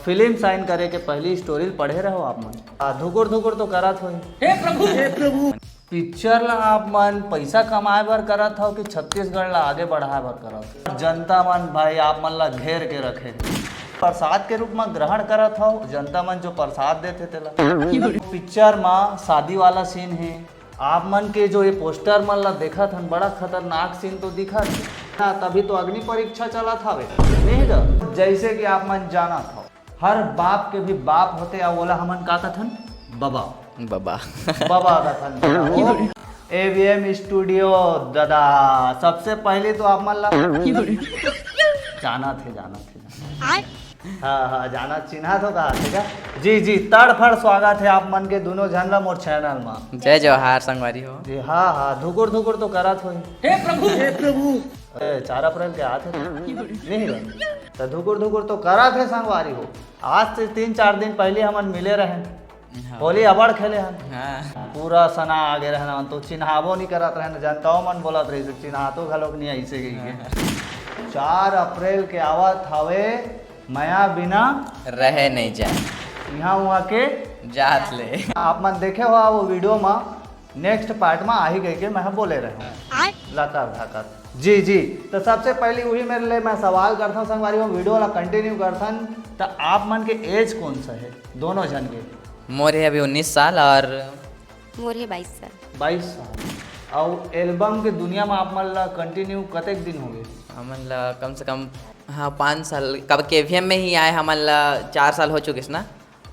Film sign करे के पहली स्टोरी पढ़े रहो आप मन धुकुर धुकुर तो करत हो। हे प्रभु पिक्चर ला आप मन पैसा कमाए बर करत हो कि छत्तीसगढ़ ला आगे बढ़ाए बर करत हो? जनता मन भाई आप मन ला घेर के रखे प्रसाद के रूप में ग्रहण करत हो। जनता मन जो प्रसाद देते तेला पिक्चर में शादी वाला सीन है। आप मन के जो ये पोस्टर मन ला देखत हन बड़ा खतरनाक सीन तो दिखत है। तभी तो अग्नि परीक्षा चला था नहीं ग? जैसे कि आप मन जाना था हर बाप के भी बाप होते या बोला हमन का कथन बाबा बाबा बाबा कथन एवीएम स्टूडियो दादा। सबसे पहले तो आप मन ला जाना थे हाँ जाना चिन्हा तो कहा ठीक है जी तड़फड़ स्वागत है आप मन के दोनों झंडा मोर चैनल में। जय जवाहर संगवारी हो जी हाँ धुकुर धुकुर तो करत हो। हे प्रभु 4 अप्रैल के आते नहीं तो धुकुर धुकुर तो करत है संगवारी हो। आज से 3-4 दिन पहले हमन मिले रहे होली अबड़ खेले हन। हाँ। पूरा सना आगे रहना तो चिन्हावो नहीं करत रहे जनताओ मन बोलत रही चिन्हा तो घलोक नहीं ऐसे गई 4 अप्रैल के आवत हवे माया बिना रहे नहीं जाए यहाँ वहाँ के जात ले। आप मन देखे हो वो वीडियो में नेक्स्ट पार्ट में आ ही गई के मैं बोले रहे लकर धकर जी तो सबसे पहले वही मेरे लिए मैं सवाल करता हूँ संगवारी में वीडियो वाला कंटिन्यू करता तो आप मन के एज कौन सा है दोनों जन के? मोर है अभी 19 साल और मोर है 22 साल। 22 साल और एल्बम के दुनिया में आप मन ला कंटिन्यू कतेक दिन हो गए? हमन ला कम से कम हाँ 5 साल कब केवीएम में ही आए हमन ला 4 साल हो चुके ना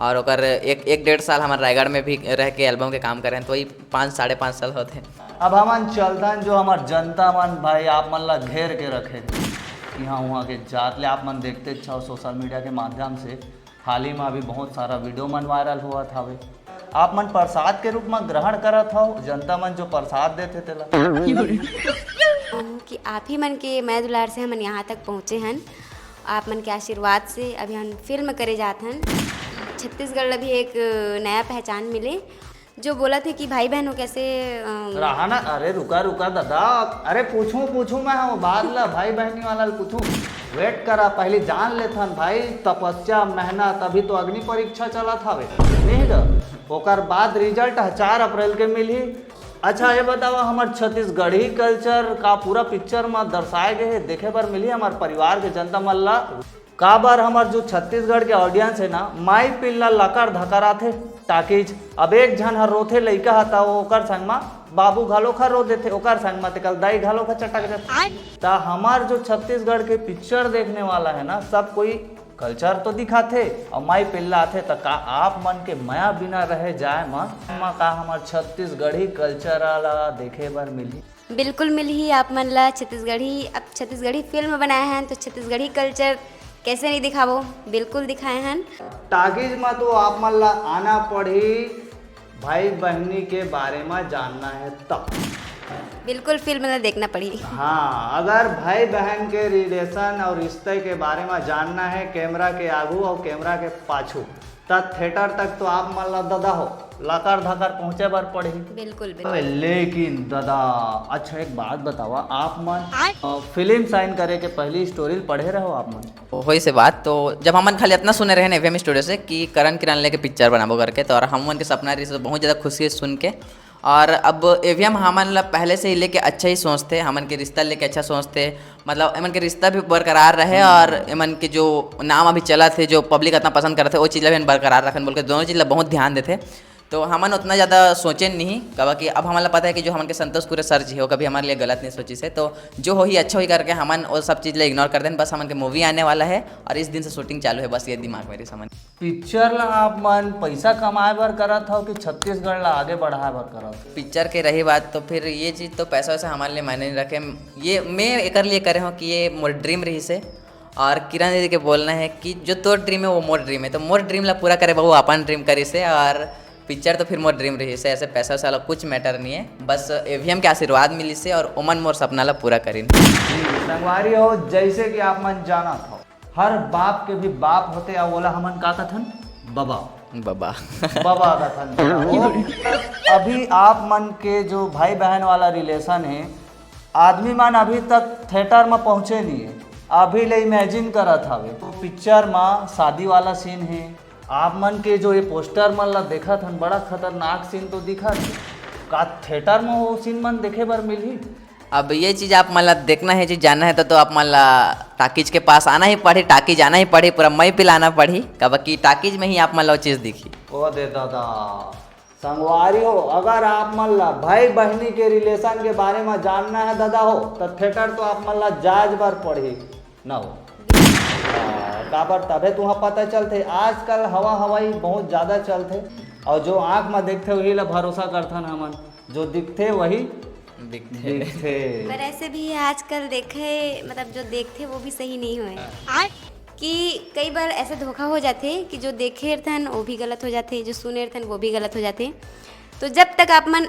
और ओकर एक 1.5 साल हमारे रायगढ़ में भी रह के एल्बम के काम करें तो वही 5-5.5 साल होते। अब हमन चलतन जो हमार जनता मन भाई आप मन ला घेर के रखे यहाँ वहाँ के जात ले आप मन देखते अच्छा सोशल मीडिया के माध्यम से हाल ही में अभी बहुत सारा वीडियो मन वायरल हुआ था। आप मन प्रसाद के रूप में ग्रहण करत हो जनता मन जो प्रसाद देते तेला कि आप ही मन के मैं दुलार से हमन यहाँ तक पहुँचे हन। आप मन के आशीर्वाद से अभी हम फिल्म करे जात हन। छत्तीसगढ़ भी एक नया पहचान मिले जो बोला थे कि भाई बहनों कैसे रहा ना। अरे रुका दादा अरे पूछूं मैं वो बात ला भाई बहनी वाला पूछूं वेट करा पहले जान लेथन भाई तपस्या मेहनत अभी तो अग्नि परीक्षा चला था नहीं ग? ओकर बाद रिजल्ट 4 अप्रैल के मिली। अच्छा ये बताओ हमार छत्तीसगढ़ी कल्चर का पूरा पिक्चर में दर्शाए गए है देखे बर मिली हमारे परिवार के जनता मल्ला का बार हमार जो छत्तीसगढ़ के ऑडियंस है ना माई पिल्ला लकर धकरा थे ताकि अब एक झन हर रोथे लइका हता ओकर संग में बाबू घालो खा रो देते ओकर संग में कल दाई घालो खा चटक जाते। ता हमार जो छत्तीसगढ़ के पिक्चर देखने वाला है ना सब कोई कल्चर तो दिखाते और माई पिल्ला आते तो का आप मन के माया बिना रहे जाए माँ का हमार छत्तीसगढ़ी कल्चर वाला देखे बर मिली? बिल्कुल मिली आप मन ला छत्तीसगढ़ी फिल्म बनाए हैं तो छत्तीसगढ़ी कल्चर कैसे नहीं दिखावो बिल्कुल दिखाए हैं। टाकीज में तो आप मन ला आना पड़ी भाई बहनी के बारे में जानना है तब बिल्कुल फिल्म ला देखना पड़ी। हाँ अगर भाई बहन के रिलेशन और रिश्ते के बारे में जानना है कैमरा के आगू और कैमरा के पाछू तब थिएटर तक तो आप मन ला दादा हो लकर धकर पहुँचे बर पड़ी बिल्कुल लेकिन दादा अच्छा एक बात बतावा आप मन फिल्म साइन करे के पहली स्टोरी पढ़े रहो आप मन वही से बात तो जब हमन खाली इतना सुने रहे एवीएम स्टूडियो से कि करण किरण लेके पिक्चर बनाबो करके तो और हम मन के सपना रही बहुत ज़्यादा खुशी है सुन के। और अब एवीएम हमन ला पहले से ही लेके अच्छा ही सोचते हमन के रिश्ता लेके अच्छा सोचते मतलब एमन के रिश्ता भी बरकरार रहे और एमन के जो नाम अभी चला थे जो पब्लिक इतना पसंद करते वो चीज़ भी बरकरार रखन बोल के दोनों चीज़ बहुत ध्यान देते। तो हमन उतना ज़्यादा सोचे नहीं कब कि अब हमारा पता है कि जो हमन के संतोष कुरे सर जी हो कभी हमारे लिए गलत नहीं सोची से तो जो हो ही अच्छा ही करके हमन वो सब चीज़ ले इग्नोर कर दें। बस हमन के मूवी आने वाला है और इस दिन से शूटिंग चालू है बस ये दिमाग मेरी समझ। पिक्चर ला आप मन पैसा कमाए बर करत हो कि छत्तीसगढ़ ला आगे बढ़ाए बर करत? पिक्चर के रही बात तो फिर ये चीज़ तो पैसा वैसा हमारे लिए मायने नहीं रखे। ये मैं एक लिए करे हूँ कि ये मोर ड्रीम रही से और किरण दीदी के बोलना है कि जो तोर ड्रीम है वो मोर ड्रीम है तो मोर ड्रीम ला पूरा करे वो अपन ड्रीम करी से और पिक्चर तो फिर मोर ड्रीम रही से ऐसे पैसा वैसा कुछ मैटर नहीं है बस एवीएम के आशीर्वाद मिली से और ओमन मोर सपना ला पूरा करी संगवारी हो। जैसे कि आप मन जाना था हर बाप के भी बाप होते या बोला हमन का कथन बाबा बाबा कथन अभी आप मन के जो भाई बहन वाला रिलेशन है आदमी मन अभी तक थिएटर में पहुँचे नहीं है अभी ले इमेजिन करत हवे पिक्चर में शादी वाला सीन है। आप मन के जो ये पोस्टर मन ला देखत हन बड़ा खतरनाक सीन तो दिखत है। का थिएटर में वो सीन मन देखे बर मिलही? अब ये चीज़ आप मतलब देखना है, चीज़ जानना है तो आप मतलब टाकीज के पास आना ही पड़ी, टाकीज आना ही पड़ी, पूरा मई पिलाना पड़ी कब कि टाकीज में ही आप मतलब वो चीज़ दिखी। ओ दे दादा संगवारी हो, अगर आप मन ला भाई बहनी के रिलेशन के बारे में जानना है दादा हो तो थिएटर तो आप मन ला जाज बार पढ़ी न हो काबर तबे तुहा पता चलते। आजकल हवा हवाई बहुत ज़्यादा चलते और जो आँख में देखते वही ला भरोसा करथन हमन, जो दिखते वही दिखते। पर ऐसे भी आजकल देखे मतलब जो देखते वो भी सही नहीं हुए कि कई बार ऐसे धोखा हो जाते कि जो देखे रहन वो भी गलत हो जाते, जो सुने रहन वो भी गलत हो जाते। तो जब तक आप मन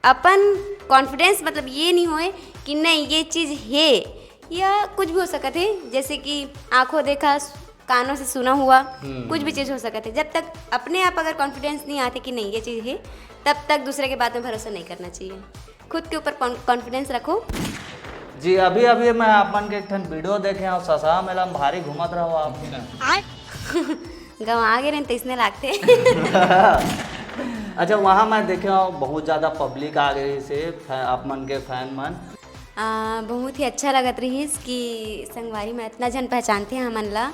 अपन कॉन्फिडेंस मतलब ये नहीं होए कि नहीं ये चीज़ है या कुछ भी हो सकते है, जैसे कि आंखों देखा कानों से सुना हुआ कुछ भी चीज़ हो सकती है। जब तक अपने आप अगर कॉन्फिडेंस नहीं आते कि नहीं ये चीज़ है तब तक दूसरे के बात में भरोसा नहीं करना चाहिए। खुद के ऊपर कॉन्फिडेंस रखो। जी अभी अभी मैं आपन के एक ठन वीडियो देखे और ससा मेला में भारी घूमत रहो आप गाँव आगे रहे तो इसने लागते अच्छा वहाँ मैं देखे हूँ बहुत ज़्यादा पब्लिक आ गई से आप मन के फैन मन बहुत ही अच्छा लगत रही कि संगवारी में इतना जन पहचानते हैं हमन ला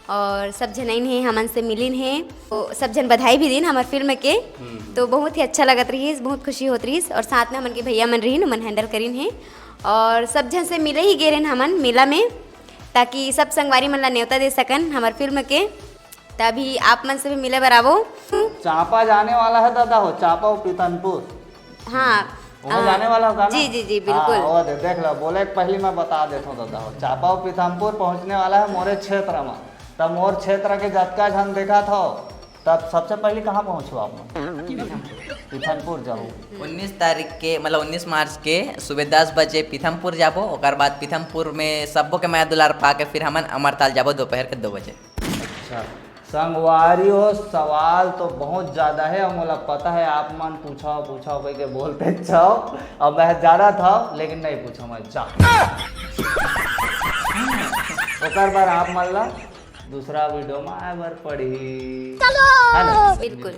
और सब जनइन हैं हमन से मिलिन हैं तो सब जन बधाई भी दिन हमार फिल्म के। तो बहुत ही अच्छा लगत रही, बहुत खुशी होत रही और साथ में हमन के भैया मन रही मन हैंडल करिन हैं और सब जन से मिले ही गे रहे हमन मेला में ताकि सब संगवारी मन ला न्योता दे सकन हमार फिल्म के। तभी आप मन से भी मिले बराबो। चांपा जाने वाला है दादा हो, चांपा और पीतनपुर हाँ वहाँ जाने वाला होगा ना? जी जी जी बिल्कुल। हाँ, देख लो बोले पहले मैं बता देता हूँ दादा हो चांपा और पीतमपुर पहुँचने वाला है मोरे क्षेत्र में। तब मोर क्षेत्र के जतका झन देखा था तब सबसे पहले कहाँ पहुँचो आप? पीथमपुर जाओ 19 तारीख के मतलब 19 मार्च के सुबह 10 बजे पीथमपुर जाबो। और बाद पीथमपुर में सबो के माया दुलार पा के फिर हमन अमरताल जाबो दोपहर के 2 बजे। अच्छा संगवारी हो सवाल तो बहुत ज़्यादा है और मुझे पता है आप मन पूछाओ कह के बोलते जाओ और मैं ज़्यादा था लेकिन नहीं पूछा मैं जा ओकर बार आप मन ला दूसरा वीडियो में आए बार पढ़ी है ना? बिल्कुल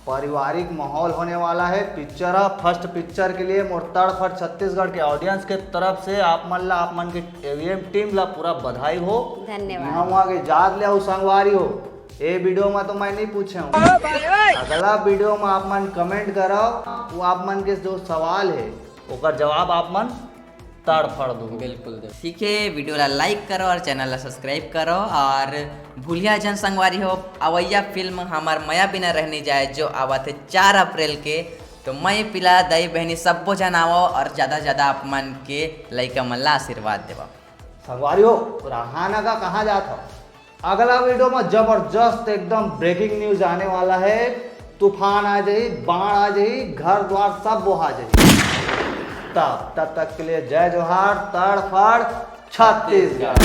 पारिवारिक माहौल होने वाला है। पिक्चर फर्स्ट पिक्चर के लिए मोर तड़फड़ छत्तीसगढ़ के ऑडियंस के तरफ से आप मन के एवीएम टीम ला पूरा बधाई हो, धन्यवाद। हम आगे जाग ले संगवारी हो। ये वीडियो में तो मैं नहीं पूछे हूँ, अगला वीडियो में आप मन कमेंट करो वो आप मन के जो सवाल है ओकर जवाब आप मन तड़फड़ दो। बिल्कुल ठीक है, वीडियो ला लाइक करो और चैनल ला सब्सक्राइब करो और भूलिया जन संगवारी हो अवैया फिल्म हमार मया बिना रहने जाए जो आवत है 4 अप्रैल के। तो मई पिला दई बहनी सबो जन आवो और ज़्यादा ज़्यादा आप मन के लइका मन ला आशीर्वाद देवा। संगवारी हो रहाना का कहाँ जाता हो? अगला वीडियो में जबरदस्त एकदम ब्रेकिंग न्यूज आने वाला है। तूफान आ जाए, बाढ़ आ जाए, घर द्वार सब वो आ जाए। तब तक के लिए जय जोहार, तड़फड़ छत्तीसगढ़।